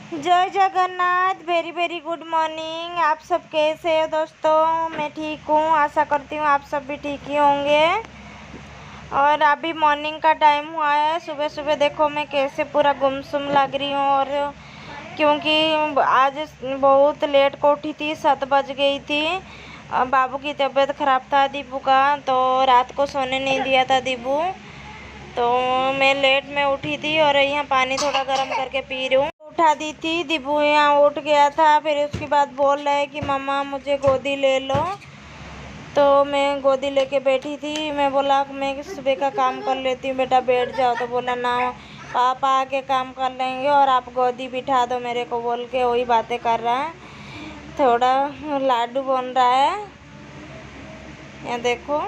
जय Jagannath. Very very good morning. आप सब कैसे हो दोस्तों? मैं ठीक हूँ, आशा करती हूँ आप सब भी ठीक ही होंगे। और अभी मॉर्निंग का टाइम हुआ है। सुबह सुबह देखो मैं कैसे पूरा गुमसुम लग रही हूँ। और क्योंकि आज बहुत लेट को उठी थी, 7 बज गई थी। बाबू की तबीयत ख़राब था, दीबू का, तो रात को सोने नहीं दिया था दीबू। तो मैं लेट में उठी थी और यहाँ पानी थोड़ा गर्म करके पी रही हूँ। उठा दी थी दीबू, यहाँ उठ गया था। फिर उसके बाद बोल रहा है कि मम्मा मुझे गोदी ले लो। तो मैं गोदी लेके बैठी थी। मैं बोला मैं सुबह का काम कर लेती हूँ बेटा, बैठ जाओ। तो बोला ना पापा आके काम कर लेंगे और आप गोदी बिठा दो मेरे को, बोल के वही बातें कर रहा है। थोड़ा लाडू बन रहा है, यहाँ देखो।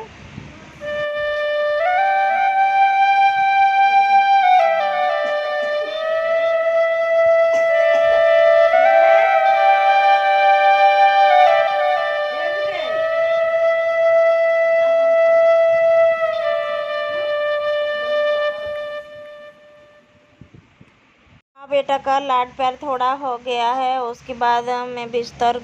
बेटा का लाड प्यार थोड़ा हो गया है। उसके बाद मैं बिस्तर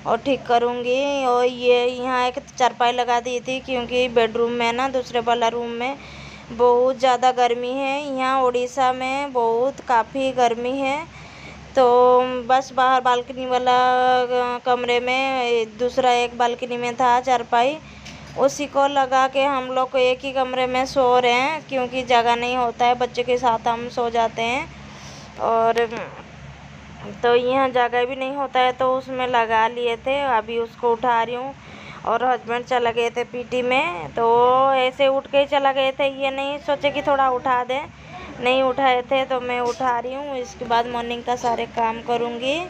और ठीक करूँगी। और ये यहाँ एक चारपाई लगा दी थी, क्योंकि बेडरूम में ना, दूसरे वाला रूम में बहुत ज़्यादा गर्मी है। यहाँ उड़ीसा में बहुत काफ़ी गर्मी है। तो बस बाहर बालकनी वाला कमरे में, दूसरा एक बालकनी में था चारपाई, उसी को लगा के हम लोग को एक ही कमरे में सो रहे हैं, क्योंकि जगह नहीं होता है। बच्चे के साथ हम सो जाते हैं और तो यहाँ जगह भी नहीं होता है, तो उसमें लगा लिए थे। अभी उसको उठा रही हूँ। और हस्बैंड चला गए थे पीटी में, तो ऐसे उठ के ही चला गए थे। ये नहीं सोचे कि थोड़ा उठा दें, नहीं उठाए थे, तो मैं उठा रही हूँ। इसके बाद मॉर्निंग का सारे काम करूँगी।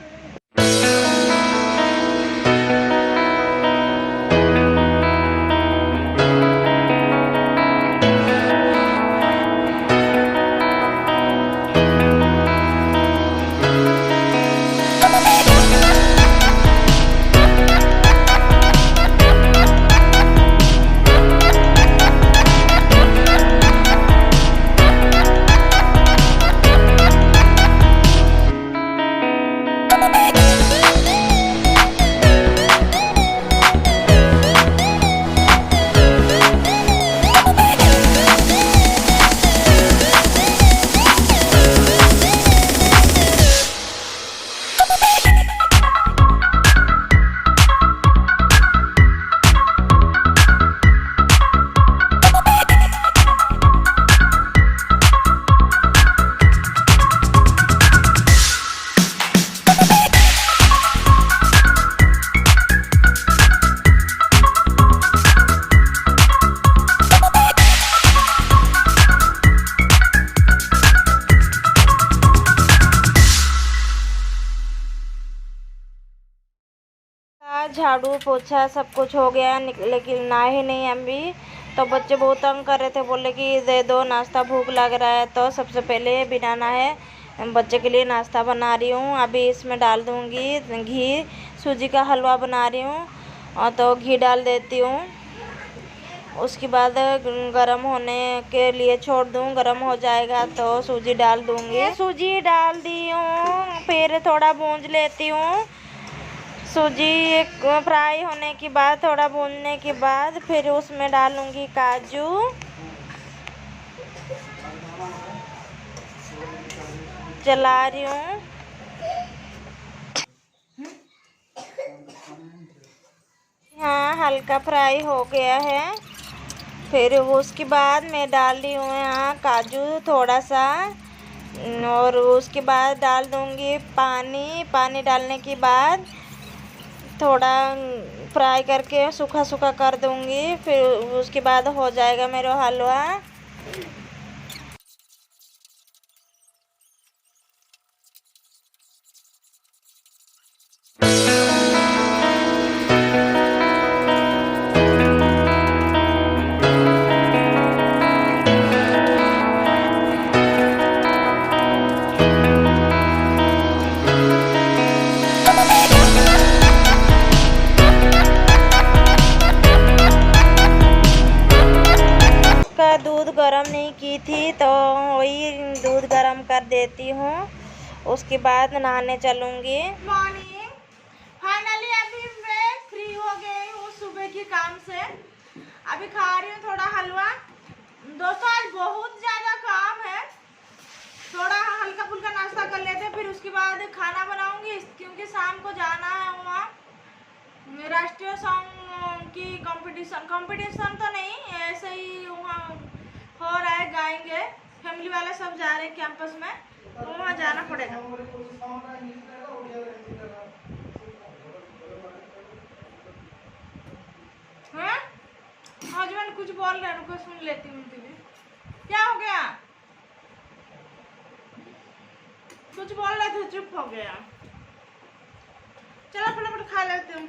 झाड़ू पोछा सब कुछ हो गया, लेकिन नहाए नहीं अभी। तो बच्चे बहुत तंग कर रहे थे, बोले कि दे दो नाश्ता, भूख लग रहा है। तो सबसे पहले बिना नहाए बच्चे के लिए नाश्ता बना रही हूँ। अभी इसमें डाल दूँगी घी। सूजी का हलवा बना रही हूँ, और तो घी डाल देती हूँ। उसके बाद गरम होने के लिए छोड़ दूँ, गरम हो जाएगा तो सूजी डाल दूँगी। सूजी डाल दी हूँ, फिर थोड़ा भूंज लेती हूँ। सूजी फ्राई होने के बाद, थोड़ा भूनने के बाद, फिर उसमें डालूंगी काजू। चला रही हूँ। हाँ, हल्का फ्राई हो गया है। फिर उसके बाद मैं डाल रही हूँ यहाँ काजू थोड़ा सा, और उसके बाद डाल दूँगी पानी। पानी डालने के बाद थोड़ा फ्राई करके सूखा सूखा कर दूँगी। फिर उसके बाद हो जाएगा मेरा हलवा। दूध गर्म नहीं की थी, तो वही दूध गर्म कर देती हूँ। उसके बाद नहाने चलूँगी। मॉर्निंग फाइनली अभी मैं फ्री हो गई हूँ सुबह के काम से। अभी खा रही हूँ थोड़ा हलवा। दोस्तों आज बहुत ज़्यादा काम है, थोड़ा हल्का फुल्का नाश्ता कर लेते हैं, फिर उसके बाद खाना बनाऊंगी क्योंकि शाम को जाना है वहाँ राष्ट्रीय सॉन्ग की कंपटीशन तो नहीं, ऐसे ही वहाँ हो रहा है, गाएंगे। फैमिली वाले सब जा रहे हैं कैंपस में, तो वहाँ जाना पड़ेगा। हाँ हस्बैंड कुछ बोल रहे हैं, रुको सुन लेती हूँ। क्या हो गया? कुछ बोल रहे थे, चुप हो गया। चलो फटाफट खा लेती हूँ।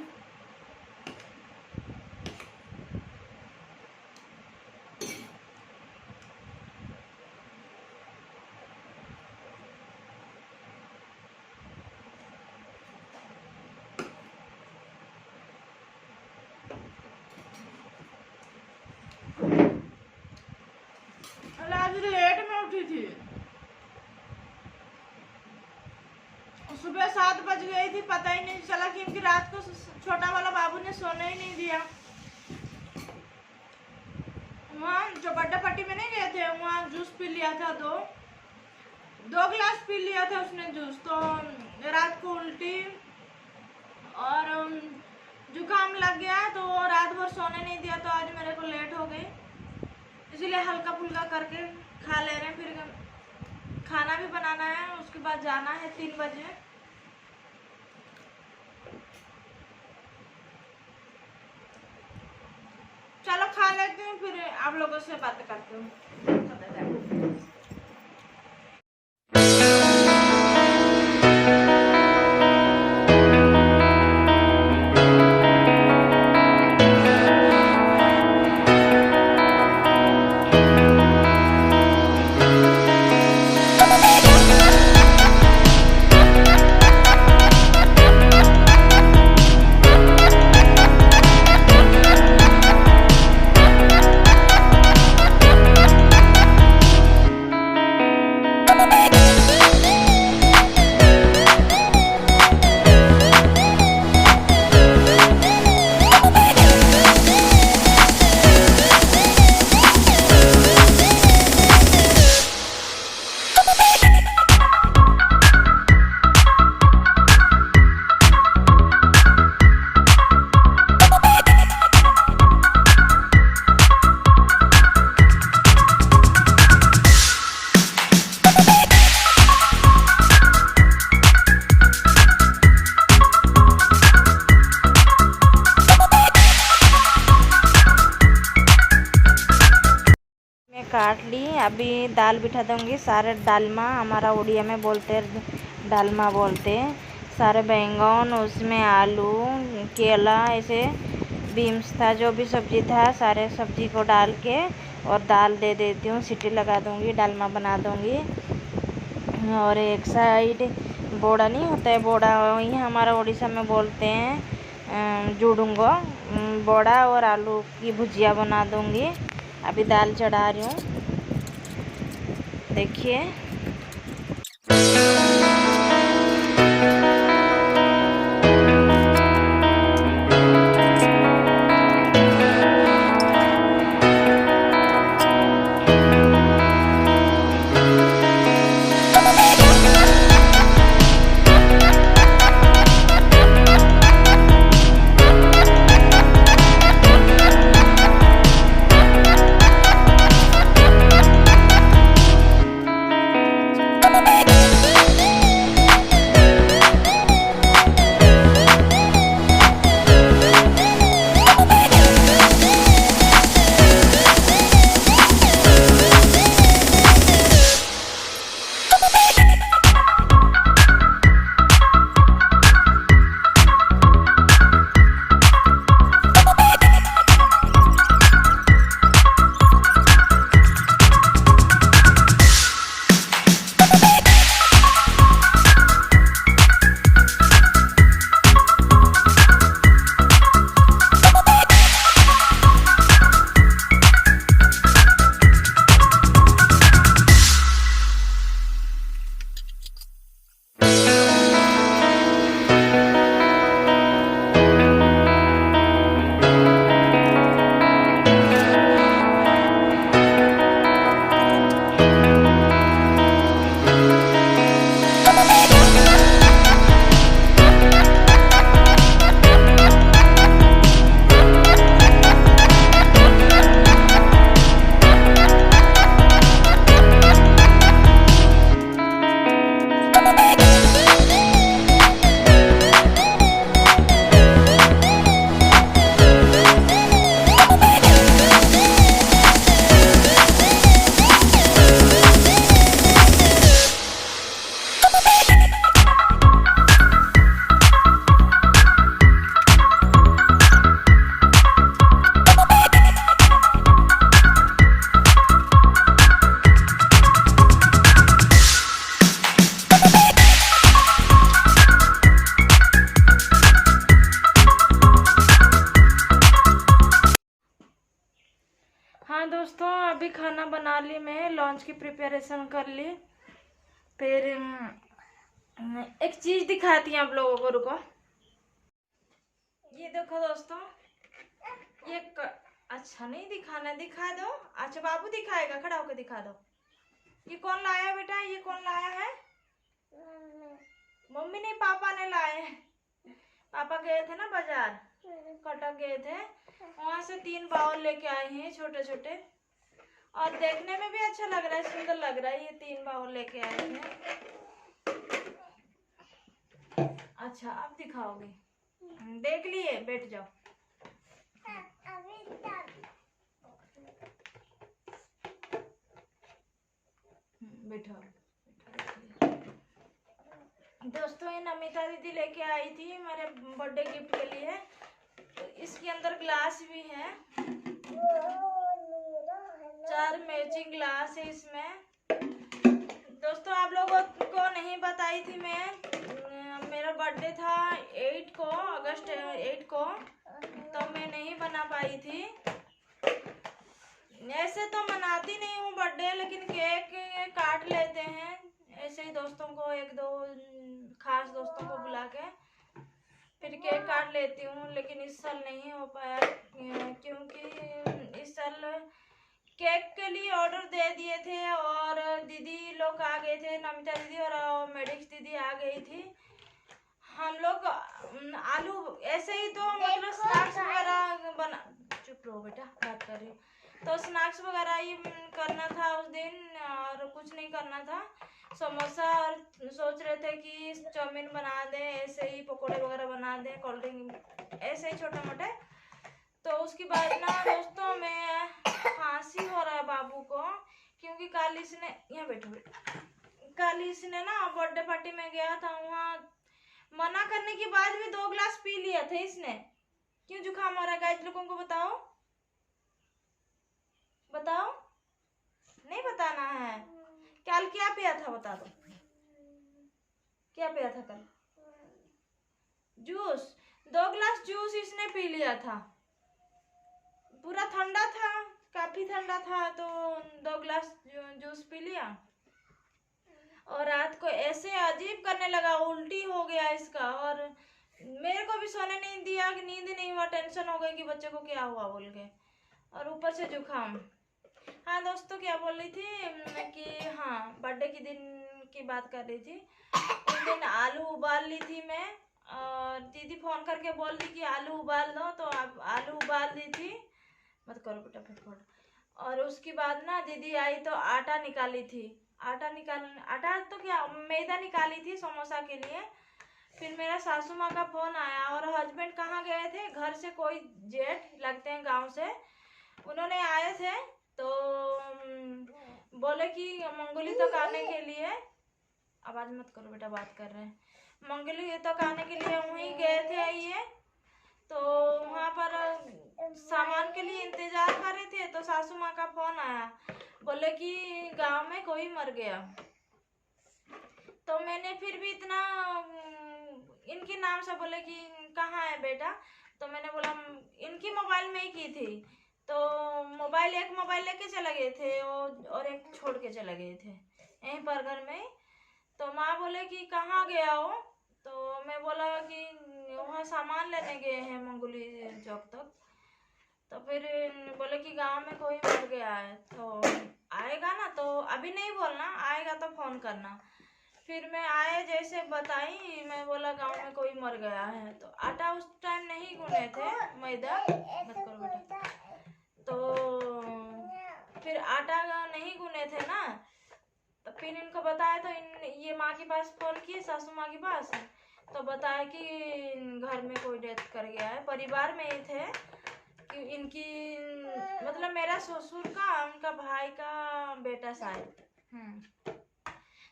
आज लेट में उठी थी, सुबह 7 बज गई थी, पता ही नहीं चला क्योंकि रात को छोटा वाला बाबू ने सोने ही नहीं दिया। वहाँ जो बर्थडे पार्टी में नहीं गए थे, वहाँ जूस पी लिया था, दो गिलास पी लिया था उसने जूस, तो रात को उल्टी और जुकाम लग गया, तो रात भर सोने नहीं दिया, तो आज मेरे को लेट हो गई, इसीलिए हल्का फुल्का करके खा ले रहे हैं। फिर खाना भी बनाना है, उसके बाद जाना है 3 बजे। चलो खा लेती हूँ, फिर आप लोगों से बात करती हूँ। काट ली, अभी दाल बिठा दूँगी। सारे डालमा, हमारा उड़िया में बोलते हैं डालमा बोलते हैं। सारे बैंगन, उसमें आलू, केला, ऐसे बीन्स था, जो भी सब्जी था, सारे सब्जी को डाल के और दाल दे देती हूँ, सीटी लगा दूँगी, डालमा बना दूँगी। और एक साइड बोड़ा नहीं होता है, बोड़ा वही हमारा उड़ीसा में बोलते हैं जुड़ूंगो, बोड़ा और आलू की भुजिया बना दूँगी। अभी दाल चढ़ा रही हूँ, देखिए। लंच की प्रिपरेशन कर ली। फिर एक चीज दिखाती हूँ आप लोगों को, रुको। ये देखो दोस्तों, ये अच्छा नहीं दिखाना, दिखा दो। अच्छा बाबू दिखाएगा, खड़ा होकर दिखा दो। ये कौन लाया बेटा, ये कौन लाया है? मम्मी नहीं, पापा ने लाए। पापा गए थे ना बाजार, कटक गए थे, वहां से 3 बाउल लेके आए हैं छोटे छोटे, और देखने में भी अच्छा लग रहा है, सुंदर लग रहा है। ये 3 बाउल लेके आए हैं। अच्छा अब दिखाओगे, देख लिए, बैठ जाओ। बैठो। दोस्तों ये नमिता दीदी लेके आई थी मेरे बर्थडे गिफ्ट के लिए। तो इसके अंदर ग्लास भी है, 4 मैचिंग ग्लास है इसमें। दोस्तों आप लोगों को नहीं बताई थी मैं, मेरा बर्थडे था 8 को, अगस्त 8 को, तो मैं नहीं बना पाई थी। ऐसे तो मनाती नहीं हूँ बर्थडे, लेकिन केक काट लेते हैं ऐसे ही, दोस्तों को 1-2 खास दोस्तों को बुला के फिर केक काट लेती हूँ। लेकिन इस साल नहीं हो पाया, क्योंकि इस साल केक के लिए ऑर्डर दे दिए थे और दीदी लोग आ गए थे, नमिता दीदी और मेडिक्स दीदी आ गई थी। हम लोग आलू ऐसे ही तो मतलब स्नैक्स वगैरह बना, चुप रहो बेटा, बात कर रही हूँ। तो स्नैक्स वगैरह ही करना था उस दिन, और कुछ नहीं करना था। समोसा, और सोच रहे थे कि चाउमीन बना दें, ऐसे ही पकोड़े वगैरह बना दें, कोल्ड ड्रिंक ऐसे ही छोटे मोटे। तो उसके बाद ना दोस्तों में खांसी हो रहा है बाबू को, क्योंकि कल इसने, यहाँ बैठो बेटा, कल इसने ना बर्थडे पार्टी में गया था, वहाँ मना करने के बाद भी 2 ग्लास पी लिया था इसने। क्यों जुकाम हो रहा है गाइस, लोगों को बताओ, बताओ, नहीं बताना है। कल क्या पिया था बता दो, क्या पिया था कल? जूस, 2 ग्लास जूस इसने पी लिया था, पूरा ठंडा था, काफी ठंडा था, तो 2 ग्लास जूस पी लिया। और रात को ऐसे अजीब करने लगा, उल्टी हो गया इसका, और मेरे को भी सोने नहीं दिया, कि नींद नहीं हुआ, टेंशन हो गई कि बच्चे को क्या हुआ बोल के, और ऊपर से जुकाम। हाँ दोस्तों, क्या बोल रही थी कि हाँ बर्थडे के दिन की बात कर रही थी। उस दिन आलू उबाल ली थी मैं, और दीदी फोन करके बोल दी कि आलू उबाल दो, तो अब आलू उबाल दी थी। मत करो बेटा फटफट। और उसके बाद ना दीदी आई तो आटा निकाली थी, आटा तो क्या, मैदा निकाली थी समोसा के लिए। फिर मेरा सासू माँ का फोन आया, और हस्बैंड कहाँ गए थे, घर से कोई जेठ लगते हैं गांव से, उन्होंने आए थे, तो बोले कि मंगोली तक आने के लिए, आवाज मत करो बेटा, बात कर रहे हैं, मंगोली तक आने के लिए वहीं गए थे ये। तो वहाँ पर सामान के लिए इंतजार कर रहे थे, तो सासू माँ का फोन आया, बोले कि गांव में कोई मर गया। तो मैंने फिर भी इतना इनके नाम से बोले कि कहाँ है बेटा, तो मैंने बोला इनकी मोबाइल में ही की थी। तो एक मोबाइल लेके चले गए थे, और एक छोड़ के चले गए थे यहीं पर घर में। तो माँ बोले कि कहाँ गया हो, तो मैं बोला कि वहाँ सामान लेने गए हैं मंगोली चौक तक। तो फिर बोले कि गांव में कोई मर गया है, तो आएगा ना, तो अभी नहीं बोलना, आएगा तो फोन करना। फिर मैं आए जैसे बताई, मैं बोला गांव में कोई मर गया है। तो आटा उस टाइम नहीं गूने थे, मैदा, मत करो बेटा। तो फिर आटा नहीं गूने थे ना, तो फिर इनको बताया, तो ये माँ के पास फोन किए, सासू माँ के पास, तो बताया कि घर में कोई डेथ कर गया है, परिवार में ही थे कि इनकी मतलब मेरा ससुर का, उनका भाई का बेटा शायद।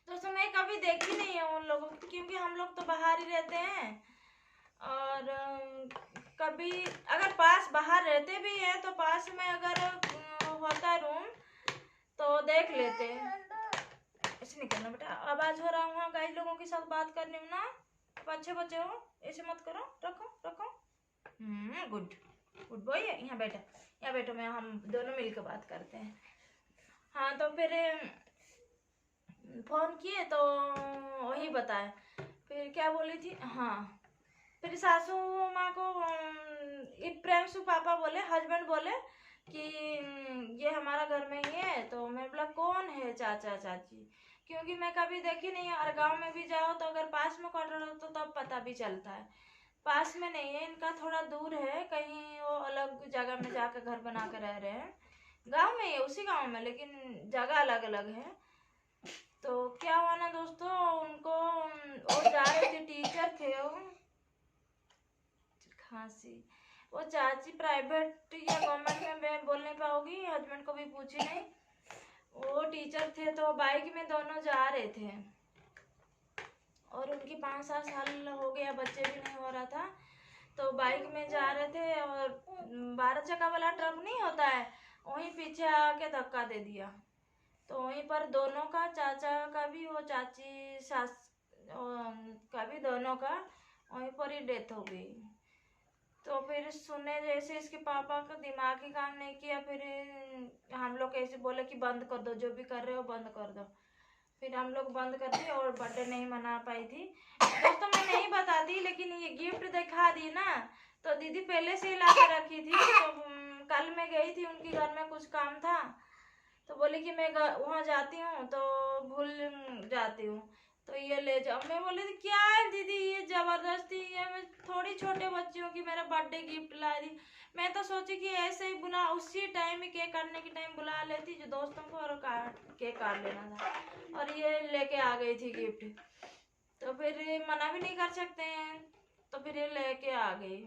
दोस्तों मैं कभी देखी नहीं है उन लोगों को, क्योंकि हम लोग तो बाहर ही रहते हैं, और कभी अगर पास बाहर रहते भी हैं तो पास में अगर होता रूम तो देख लेते। ऐसे नहीं करना बेटा, आवाज हो रहा हूँ गाइस, लोगों के साथ बात करने में ना, अच्छे बच्चे हो, ऐसे मत करो, रखो रखो। गुड गुड बॉय, यहाँ बैठो, मैं हम दोनों मिलकर बात करते हैं। हाँ तो फिर फ़ोन किए तो वही बताए। फिर क्या बोली थी, हाँ फिर सासू माँ को प्रेमसु पापा बोले, हस्बैंड बोले कि ये हमारा घर में ही है। तो मैं बोला कौन है चाचा चाची, क्योंकि मैं कभी देखी नहीं। और गांव में भी जाओ तो अगर पास में क्वार्टर हो तो तब पता भी चलता है। पास में नहीं है इनका, थोड़ा दूर है, कहीं वो अलग जगह में जाकर घर बना कर रह रहे हैं। गांव में ही है, उसी गांव में, लेकिन जगह अलग अलग है। तो क्या हुआ ना दोस्तों, उनको वो जा रहे थे, टीचर थे वो, खांसी, वो चाची प्राइवेट या गवर्नमेंट में मैं बोल नहीं पाऊंगी, हस्बैंड को भी पूछी नहीं। वो टीचर थे तो बाइक में दोनों जा रहे थे और उनकी 5-7 साल हो गया, बच्चे भी नहीं हो रहा था। तो बाइक में जा रहे थे और 12 चक्का वाला ट्रक नहीं होता है, वहीं पीछे आके धक्का दे दिया। तो वहीं पर दोनों का, चाचा का भी और चाची सास का भी, दोनों का वहीं पर ही डेथ हो गई। तो फिर सुने जैसे इसके पापा का दिमाग ही काम नहीं किया। फिर हम लोग ऐसे बोले कि बंद कर दो, जो भी कर रहे हो बंद कर दो। फिर हम लोग बंद कर दिए और बर्थडे नहीं मना पाई थी दोस्तों। मैं नहीं बताती, लेकिन ये गिफ्ट दिखा दी ना, तो दीदी पहले से ही ला के रखी थी। तो कल मैं गई थी उनके घर में, कुछ काम था, तो बोली कि मैं वहाँ जाती हूँ तो भूल जाती हूँ, तो ये ले जाओ। मैं बोली थी क्या है दीदी ये जबरदस्ती, ये मैं थोड़ी छोटे बच्चियों की मेरा बर्थडे गिफ्ट ला दी। मैं तो सोची कि ऐसे ही बुला, उसी टाइम ही केक काटने के टाइम बुला लेती जो दोस्तों को, और केक काट लेना था। और ये लेके आ गई थी गिफ्ट, तो फिर मना भी नहीं कर सकते हैं, तो फिर ये लेके आ गई,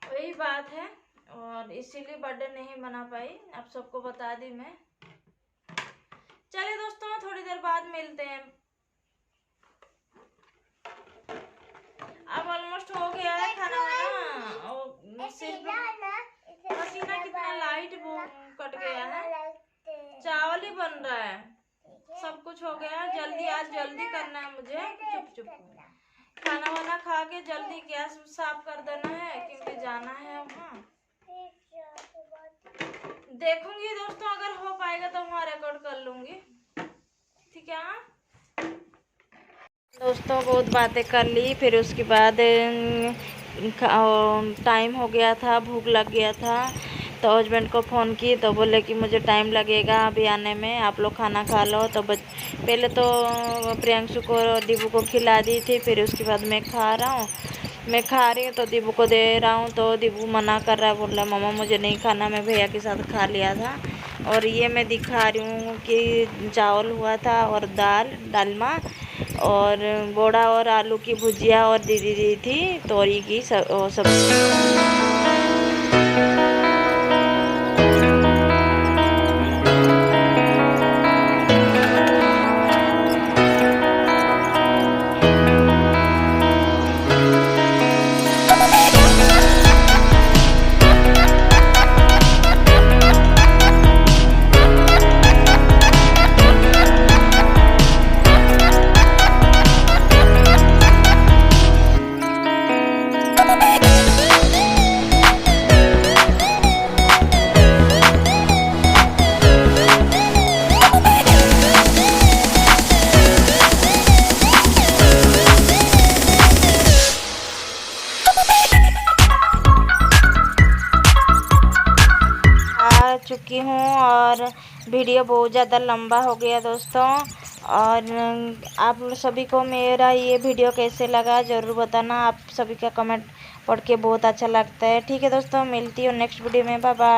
वही बात है। और इसीलिए बर्थडे नहीं मना पाई, आप सबको बता दी मैं। चलिए दोस्तों, थोड़ी देर बाद मिलते हैं। अब ऑलमोस्ट हो गया है खाना वाना, और सिर्फ पसीना कितना लाइट वो कट गया है, चावल ही बन रहा है, सब कुछ हो गया। जल्दी आज जल्दी करना है मुझे, चुप चुप खाना वाना खा के जल्दी गैस साफ कर देना है, क्योंकि जाना है वहाँ। देखूंगी दोस्तों, अगर हो पाएगा तो वहाँ रिकॉर्ड कर लूंगी, ठीक है दोस्तों। बहुत बातें कर ली, फिर उसके बाद टाइम हो गया था, भूख लग गया था, तो हस्बैंड को फ़ोन की तो बोले कि मुझे टाइम लगेगा अभी आने में, आप लोग खाना खा लो। तो पहले तो प्रियांशु को और दीबू को खिला दी थी, फिर उसके बाद मैं खा रही हूँ, तो दीबू को दे रहा हूँ। तो दीबू मना कर रहा है, बोल रहा मम्मा मुझे नहीं खाना, मैं भैया के साथ खा लिया था। और ये मैं दिखा रही हूँ कि चावल हुआ था और डालमा और बोड़ा और आलू की भुजिया, और दीदी दी थी तोरी की सब्जी। चुकी हूँ और वीडियो बहुत ज़्यादा लंबा हो गया दोस्तों। और आप सभी को मेरा ये वीडियो कैसे लगा ज़रूर बताना, आप सभी का कमेंट पढ़ के बहुत अच्छा लगता है। ठीक है दोस्तों, मिलती हूँ नेक्स्ट वीडियो में, बाय बाय।